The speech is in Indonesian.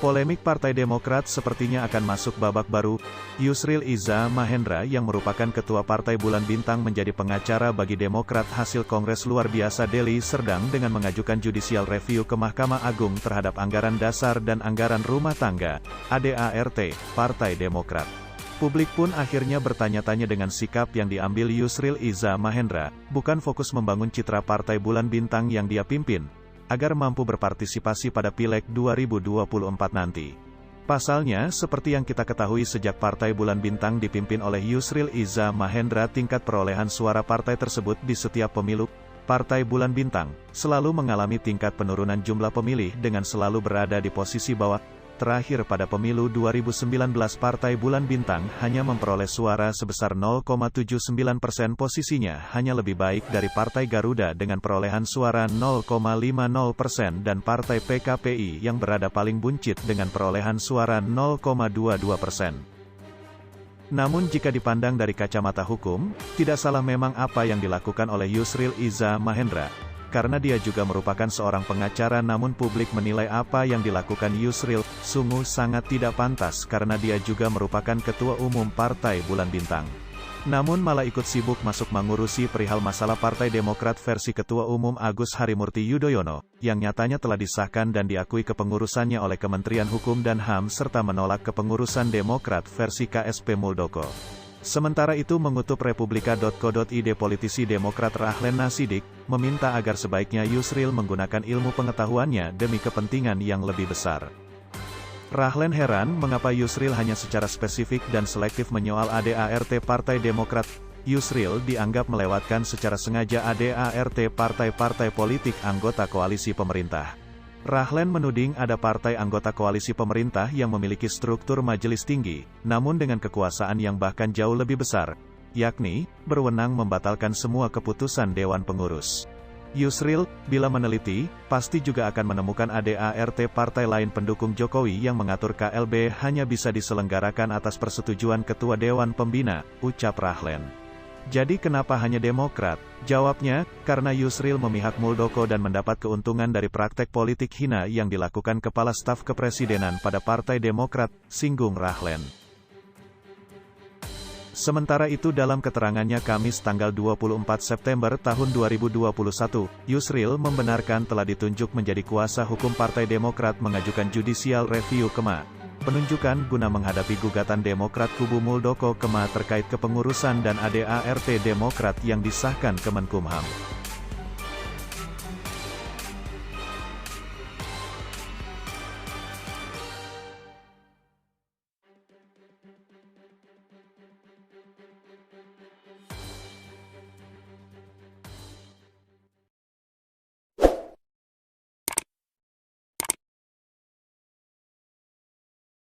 Polemik Partai Demokrat sepertinya akan masuk babak baru. Yusril Iza Mahendra yang merupakan Ketua Partai Bulan Bintang menjadi pengacara bagi Demokrat hasil Kongres Luar Biasa Deli Serdang dengan mengajukan judicial review ke Mahkamah Agung terhadap anggaran dasar dan anggaran rumah tangga, ADART, Partai Demokrat. Publik pun akhirnya bertanya-tanya dengan sikap yang diambil Yusril Iza Mahendra, bukan fokus membangun citra Partai Bulan Bintang yang dia pimpin, agar mampu berpartisipasi pada Pileg 2024 nanti. Pasalnya, seperti yang kita ketahui sejak Partai Bulan Bintang dipimpin oleh Yusril Iza Mahendra, tingkat perolehan suara partai tersebut di setiap pemilu, Partai Bulan Bintang, selalu mengalami tingkat penurunan jumlah pemilih dengan selalu berada di posisi bawah. Terakhir pada pemilu 2019 Partai Bulan Bintang hanya memperoleh suara sebesar 0,79%, posisinya hanya lebih baik dari Partai Garuda dengan perolehan suara 0,50% dan Partai PKPI yang berada paling buncit dengan perolehan suara 0,22%. Namun jika dipandang dari kacamata hukum, tidak salah memang apa yang dilakukan oleh Yusril Iza Mahendra, karena dia juga merupakan seorang pengacara, namun publik menilai apa yang dilakukan Yusril sungguh sangat tidak pantas karena dia juga merupakan Ketua Umum Partai Bulan Bintang. Namun malah ikut sibuk masuk mengurusi perihal masalah Partai Demokrat versi Ketua Umum Agus Harimurti Yudhoyono, yang nyatanya telah disahkan dan diakui kepengurusannya oleh Kementerian Hukum dan HAM serta menolak kepengurusan Demokrat versi KSP Muldoko. Sementara itu mengutip Republika.co.id, politisi Demokrat Rahlen Nasidik meminta agar sebaiknya Yusril menggunakan ilmu pengetahuannya demi kepentingan yang lebih besar. Rahlen heran mengapa Yusril hanya secara spesifik dan selektif menyoal ADART Partai Demokrat. Yusril dianggap melewatkan secara sengaja ADART partai-partai politik anggota koalisi pemerintah. Rahlen menuding ada partai anggota koalisi pemerintah yang memiliki struktur majelis tinggi, namun dengan kekuasaan yang bahkan jauh lebih besar, yakni, berwenang membatalkan semua keputusan Dewan Pengurus. Yusril, bila meneliti, pasti juga akan menemukan ADART partai lain pendukung Jokowi yang mengatur KLB hanya bisa diselenggarakan atas persetujuan Ketua Dewan Pembina, ucap Rahlen. Jadi kenapa hanya Demokrat? Jawabnya, karena Yusril memihak Muldoko dan mendapat keuntungan dari praktek politik hina yang dilakukan Kepala Staf Kepresidenan pada Partai Demokrat, singgung Rahlen. Sementara itu dalam keterangannya Kamis tanggal 24 September tahun 2021, Yusril membenarkan telah ditunjuk menjadi kuasa hukum Partai Demokrat mengajukan judicial review ke MA. Penunjukan guna menghadapi gugatan Demokrat kubu Muldoko ke MA terkait kepengurusan dan ADART Demokrat yang disahkan Kemenkumham.